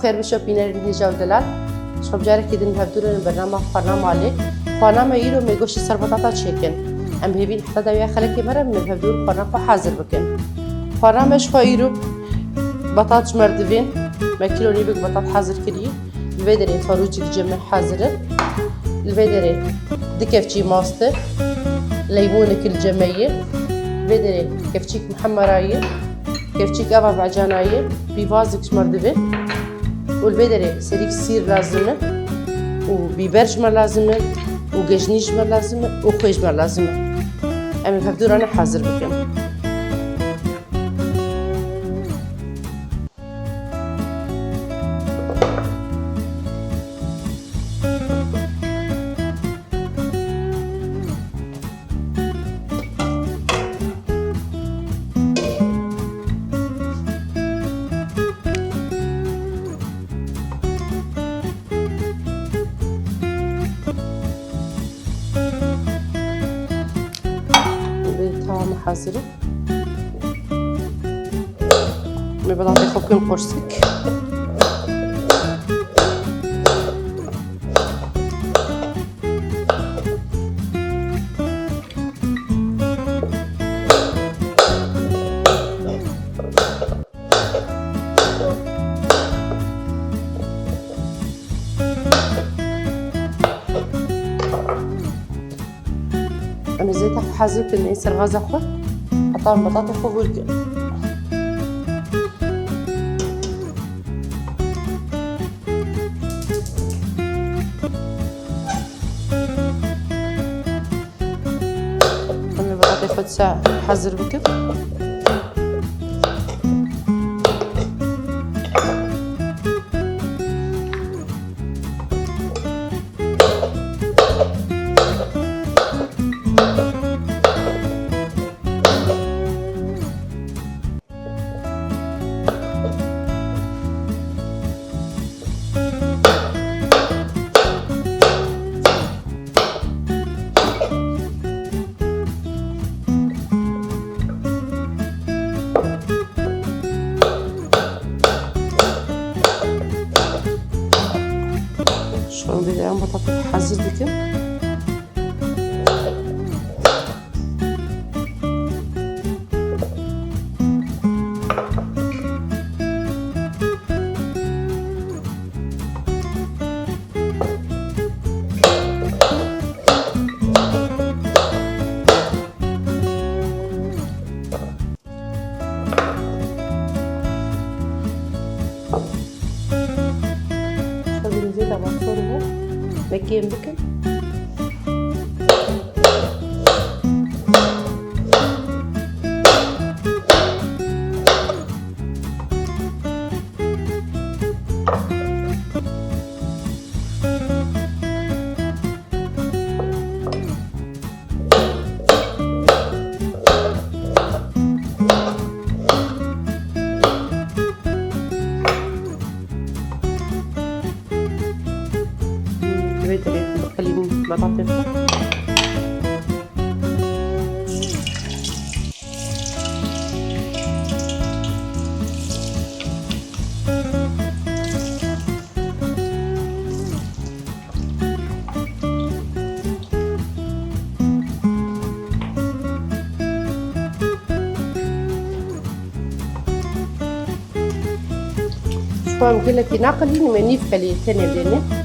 بخير بشو بينارين هجا ودلال شب جاري كدن هفدورن برنامج خانه مالك خانه ما يرو ميگوش سر بطاطا چکن ام هیوین حتی دویا خلکی مرا من هفدور خانه خو حاضر بکن خانه مش خو يرو بطاطس مردفين ما كيلو نيبك بطاط حاضر كري الفيدري فاروجي الجمع حاضر الفيدري دكفتشي ماستر ليمونك الجمية الفيدري كفتشيك محمراية كفتشيك أبا بعجاناية بيفازك مردفين والفيدري سريك سير لازمة وبيبرجمة لازمة وججنيجمة لازمة وخيجمة لازمة أمي هفدور أنا حاضر بكم حاضرة من بطاطا خوكم قرصك أنا زيت حاضر كنا يصير غاز أخضر حطها البطاطا فوق والكل أنا البطاطا فوق ساعة حاضر بكل شلون بدي بطاطا حاضر بكم زيت على الفرن مكين بكم خليهم بطاطا شو عم قلت لك ناقلين ما نيف كلي تاني بيني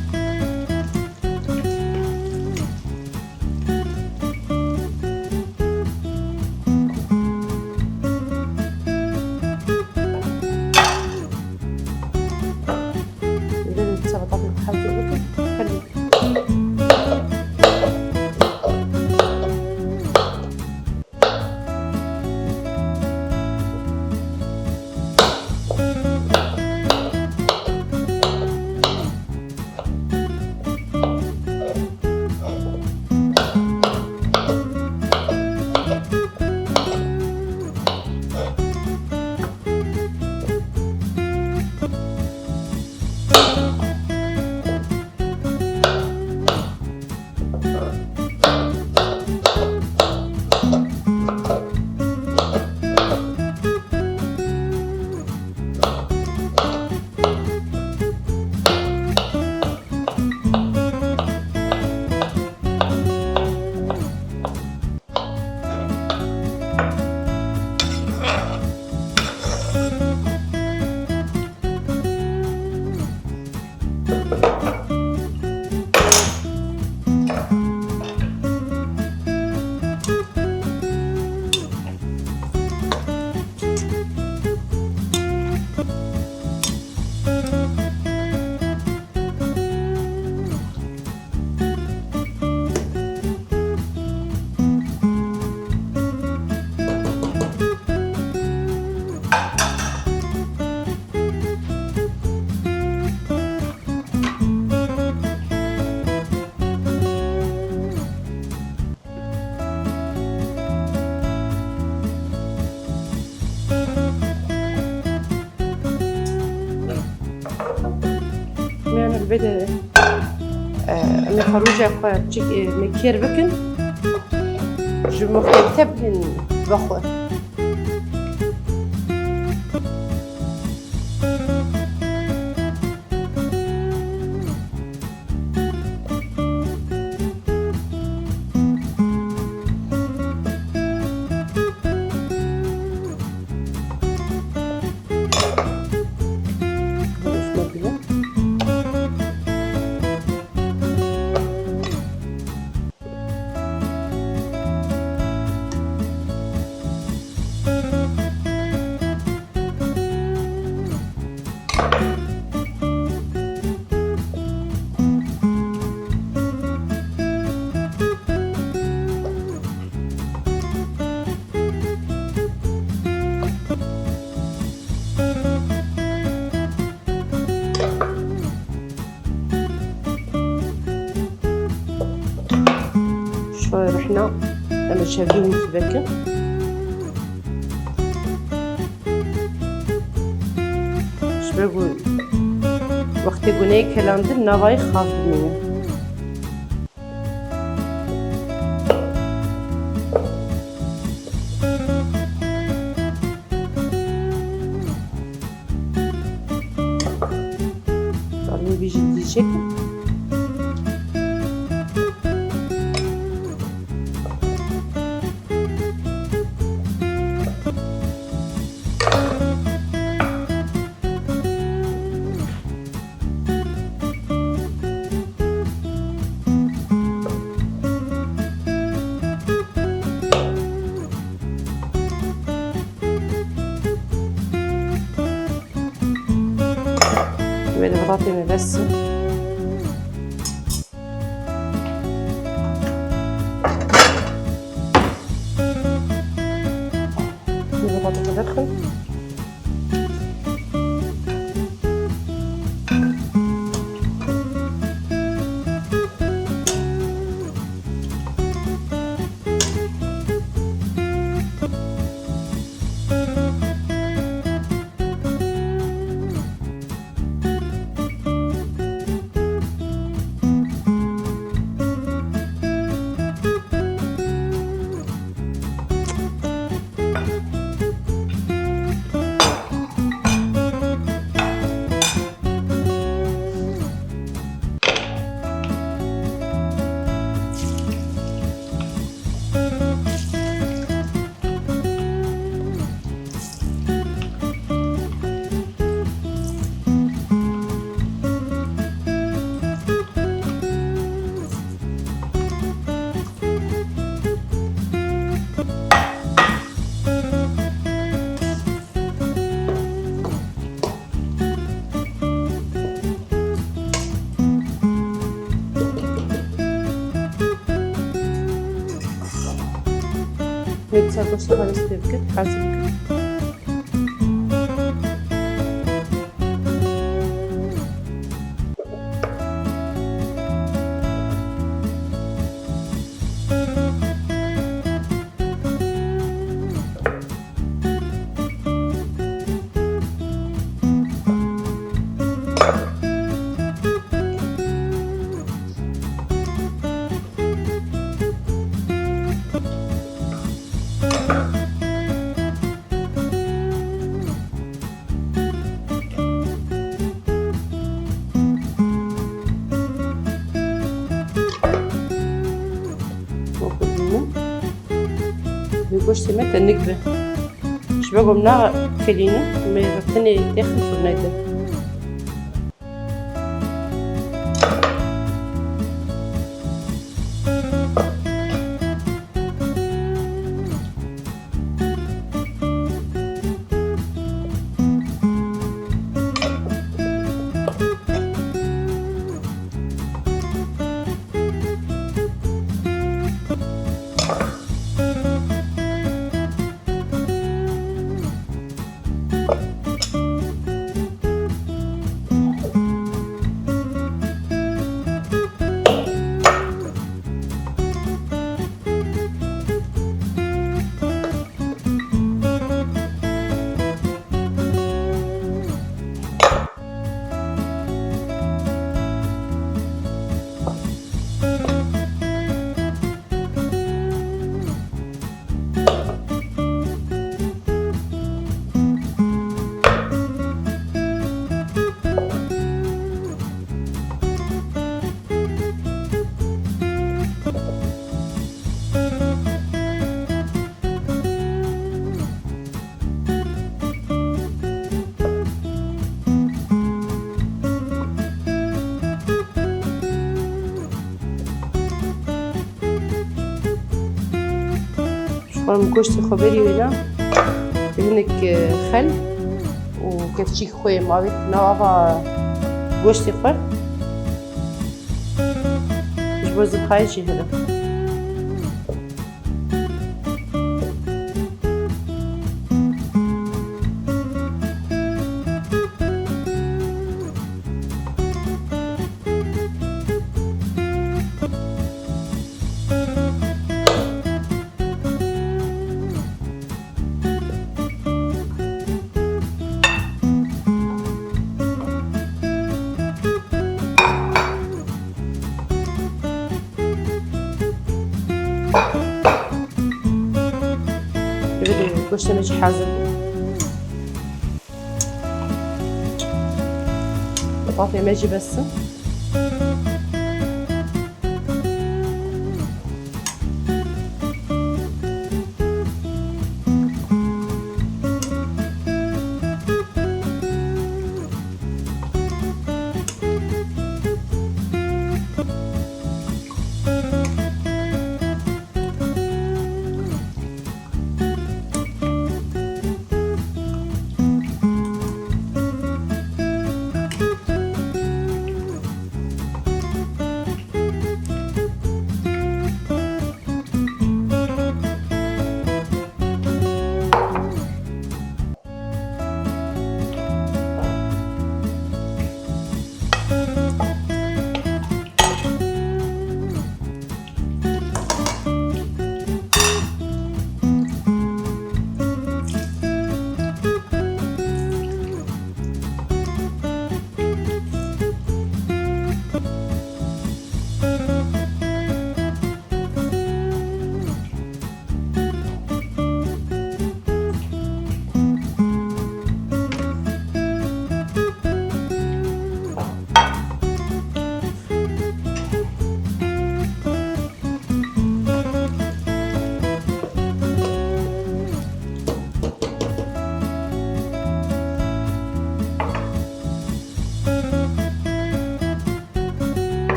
يعني البيض من خروجه بچیک مکیر بکن جو مختلف بخور رحنا لما شافيهم في بكر شبابو وقت قناي كلاندن نواي خاف منه طالما بيجي ديجيك البطاطا بس البطاطا تدخل نتسابق خالص تبكت حاسبك بيقولش سمعت النكبة شبابو منا كلينا ما يغطني داخل في النادي وام گوشت خبری وینا بهنك خل وكفتشي خوي ماوي نوافا گوشت خور جبوز الخايشي هذا گوشت مچ حاضر بطاطا ماجي بس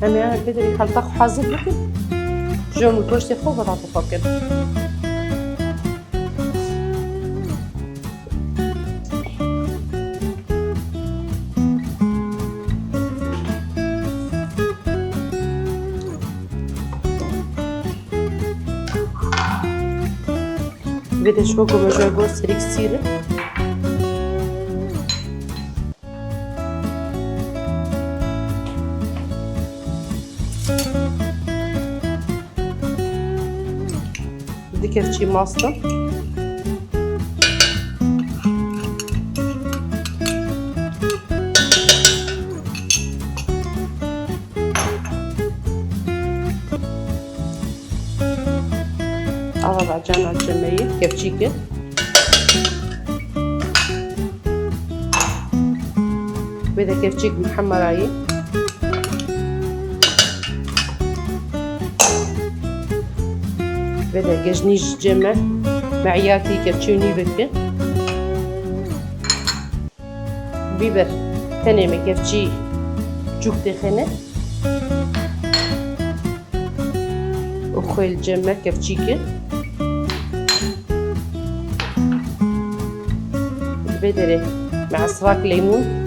أنا بدري خلطة حاضر لكن جوم الكوشت فوق بطاطا فوق بدي شوكو بجوا جوز سريك سيرة بدي كفتشي ماسطة أضع عجان على الجمية كفتشيكة بدي كفتشيك محمر عيه بدي جنيج جمع معياتي كفتشوني بكة بيبر تنمي كفتشي جوك دخنة وخيل جمع كفتشيكة بدري مع صراك ليمون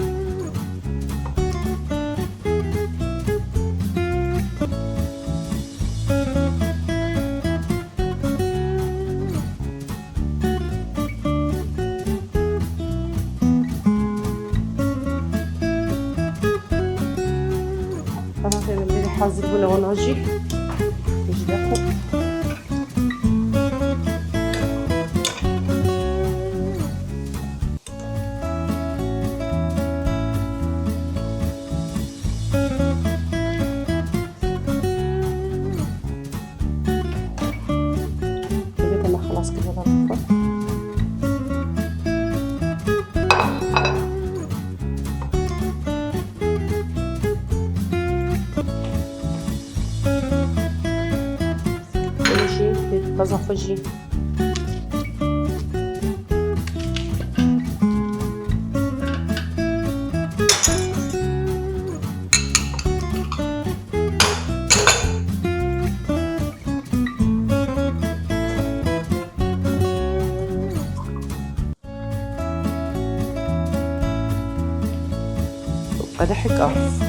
خلاص انا بدي حاضر بنا وناجي نجي داخل خلاص كده ضربت بزفجي قدحك آف.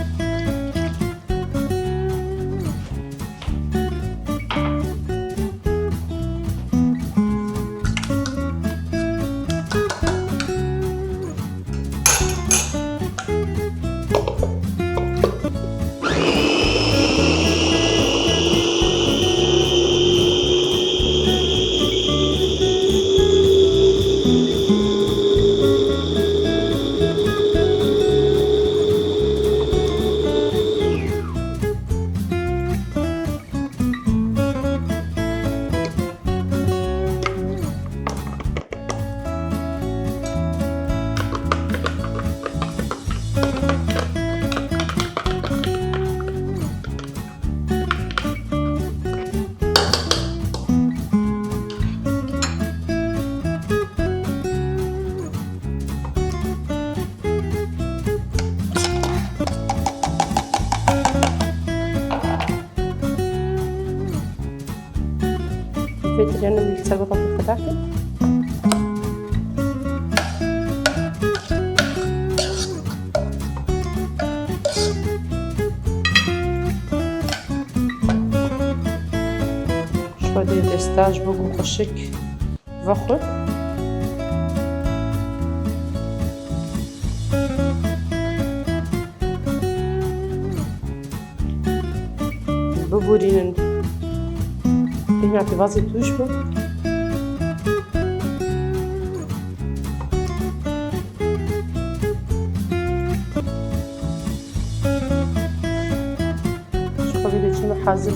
فيدرينا من السلطة الفلافل. شوية دستاج بقوم خشك فخر. ببورين هنا في فازي توشبه. شو بدي شنو حازبه.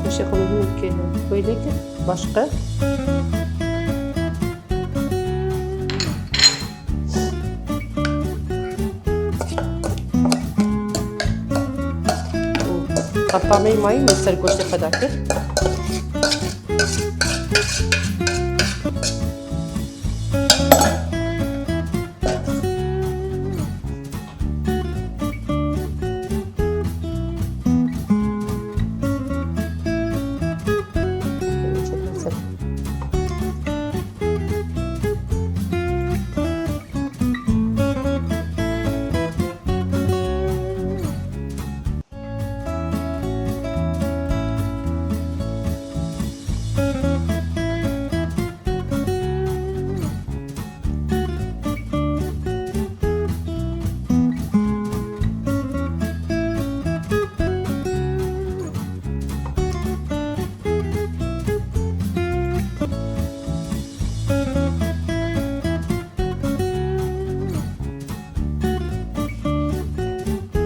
باش ياخذ هيك كويليك باشقه. قطعمي ماي من سرقوش تفداكر.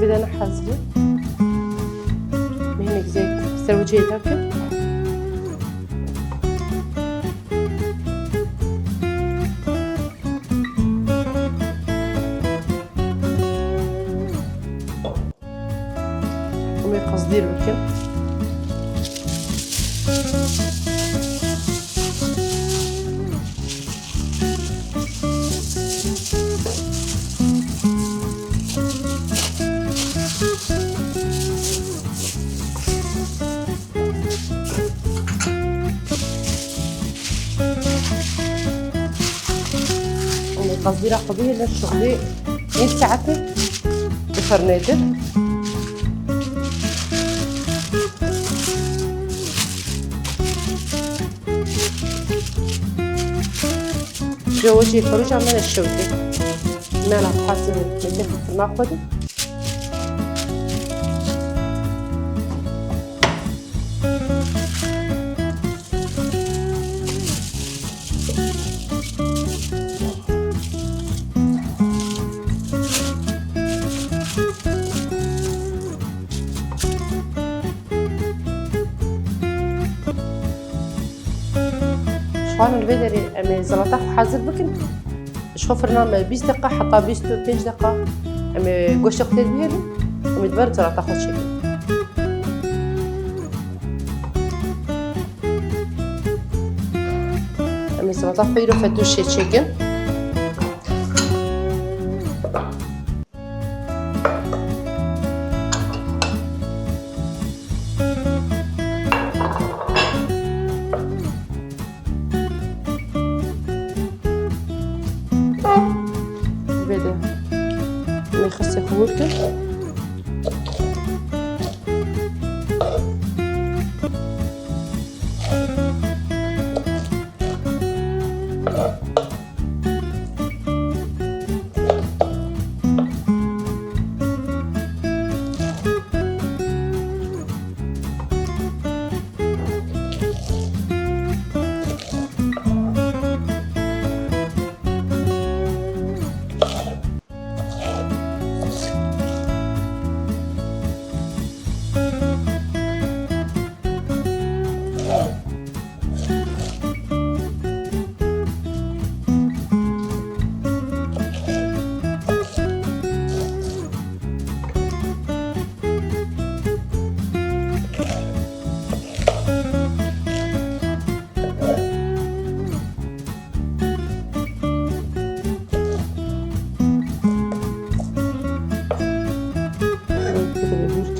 بدنا حازمه مهنك زيت سوي هكا. ومي قصدير بكم قصدي خذيه للشغلة إن ساعتي بفرنادر. جوجي خروج عمل الشوكة ما أنا حاسة مثل ما أخذه. شوان الفيدري أمي زلطة حاضر بكن شو فرنا 20 دقيقة حتى 25 دقيقة أمي قوش أختي بيهلي أمي دبرت زلطة خد شكل أمي زلطة حيرو فتوشي تشيكن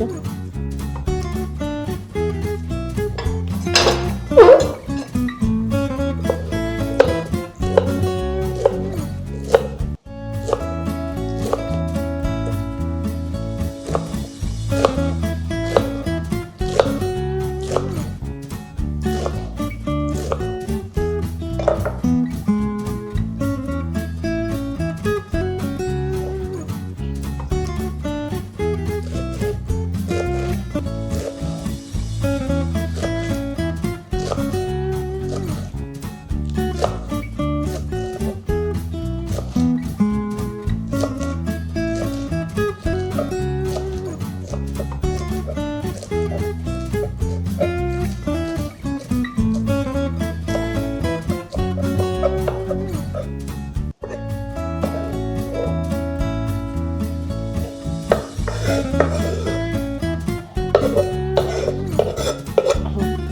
بکن.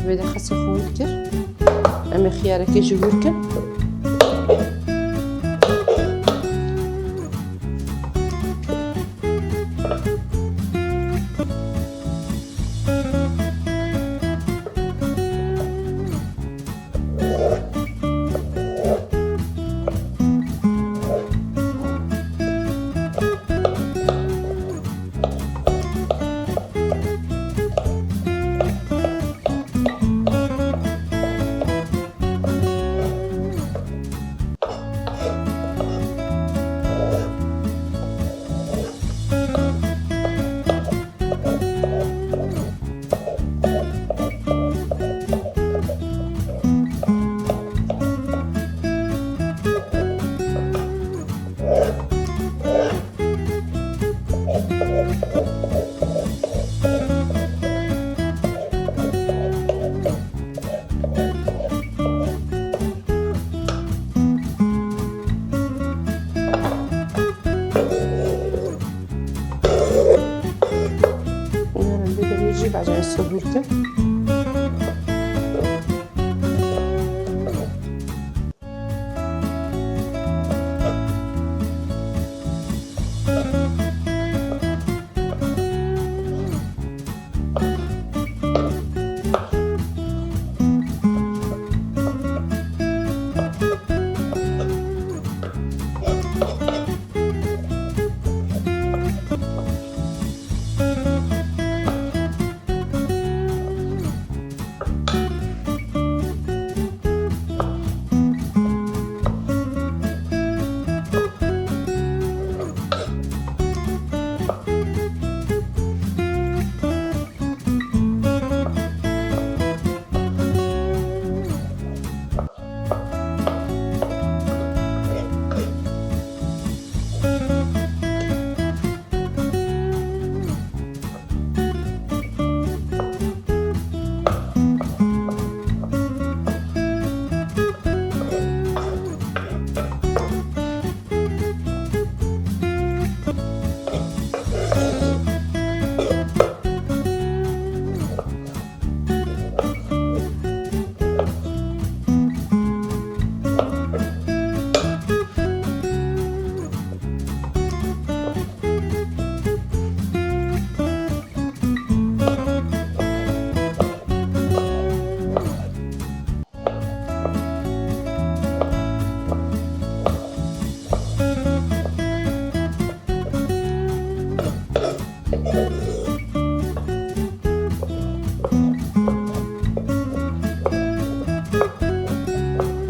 بده خسي خوي كتير أما خيارك جهورك بعدين السبورة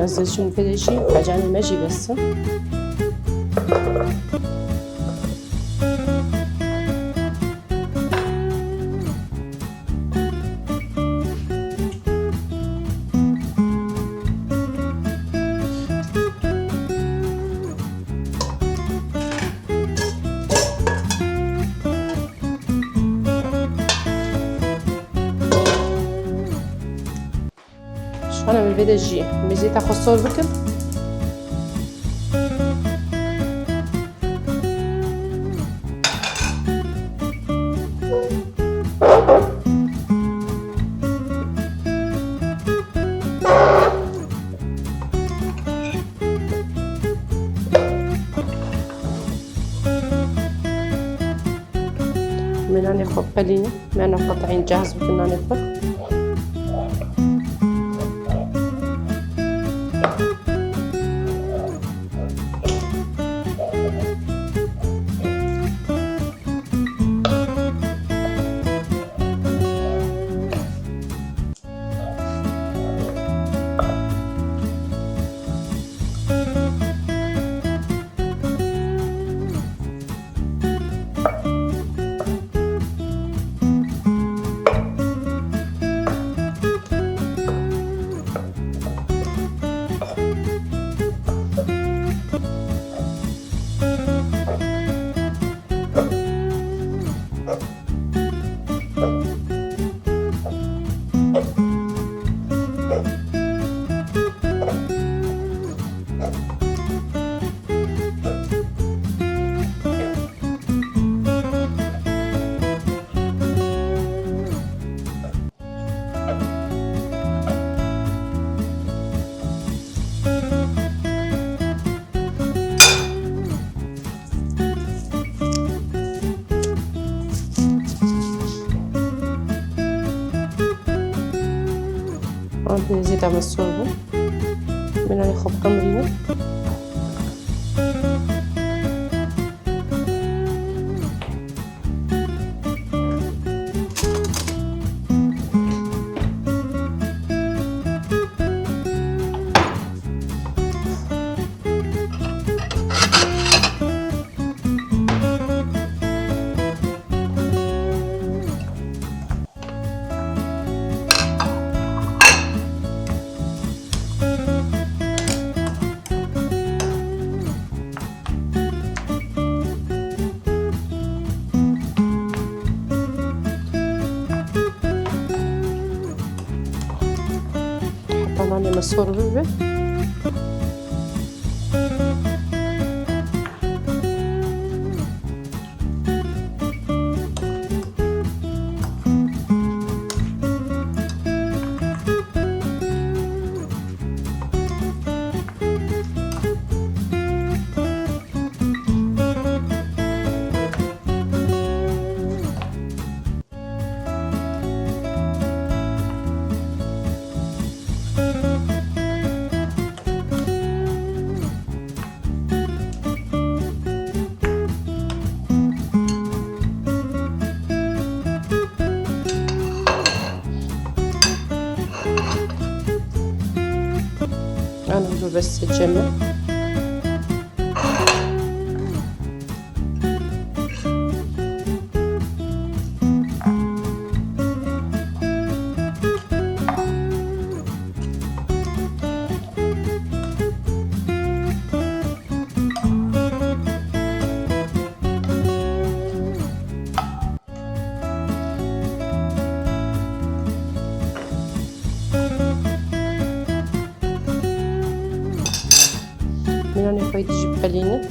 نزلتهم كده شيء عشان المجي بس. شو أنا بالبدء جي مزيت أخذ صور بكم. من أنا خبّل بلينة معنا قطعين جاهز بكنا نفرق. نزيد على الصورة من ياخد تمرينة. طبعا مسور بيبي أنا بس الجمل من هنا خويا تجيب بالينة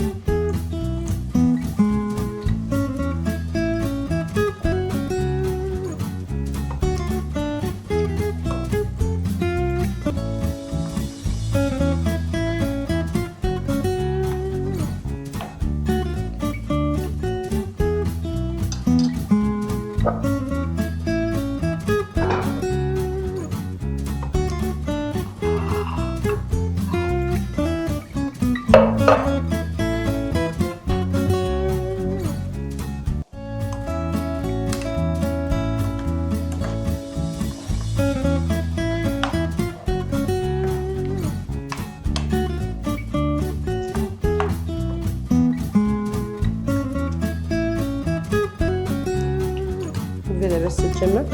كده بس الجمل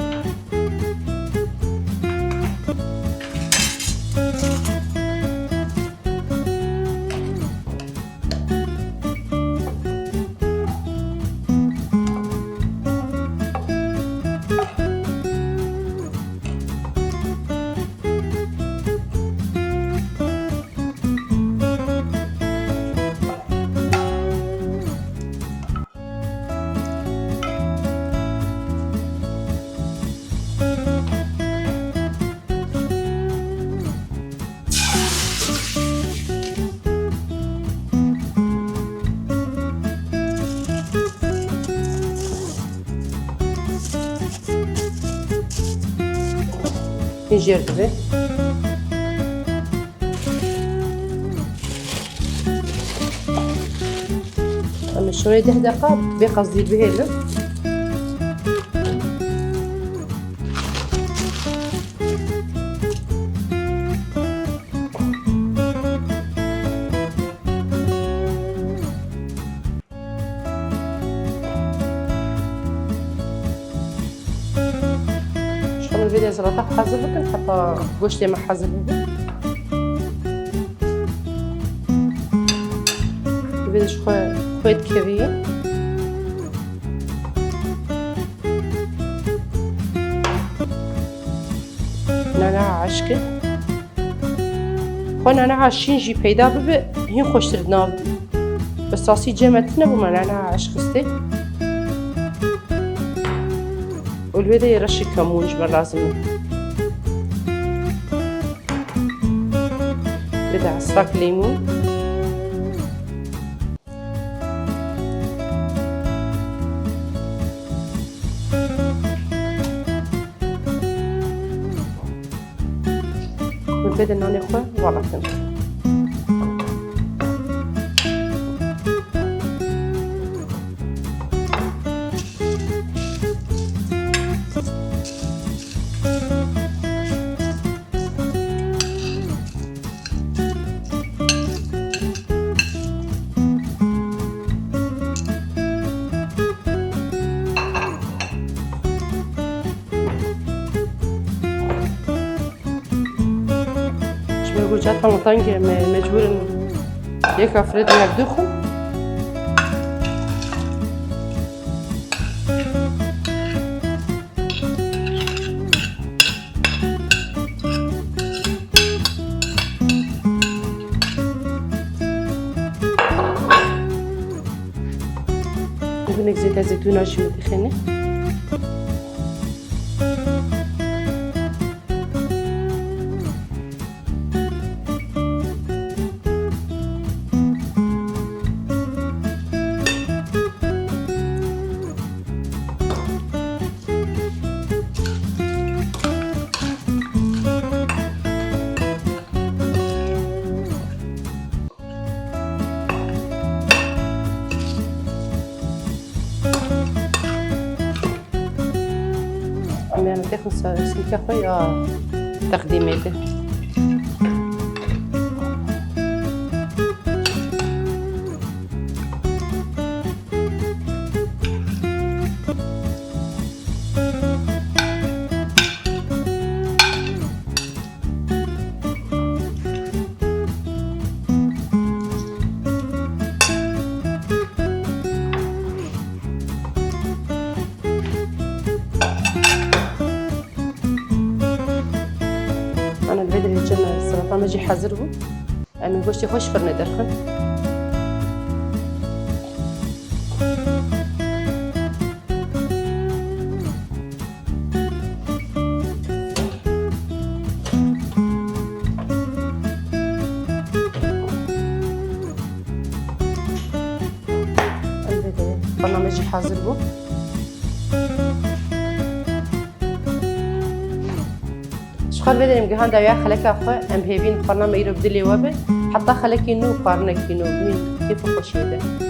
خلكين جير دبي أما شوية 10 دقائق بقصدي بهيلة الفيديو سلطة حازر بكن حتى قوشتي ما حازر بكن الفيديو خويت كيفية نعناع عشكة خو نعناع عشين جي بيدا ببي هين خوش تردناو بس صاصي جمتنا بما نعناع عشكستي والفيديو يرشي كمون جبر لازم بدي عصاك ليمون والفيديو ناني خوي والله كنت يقول جات طنج مجبور يك افرد يردخو نقول زيت الزيتون عشان مدخنه أنا تاخذ سلكة خويا تقديماته أنا الفيديو اللي جمع السلطة ماجي حازره من قوشتي خوش فرنا درخن الفيديو فرنا ماجي حازره خال بدریم گهان داویا خلک آخه ام هیوین خورنا میرو بدلی وابه حتی خلکی نو قارنکی نو مين كيف خوشيده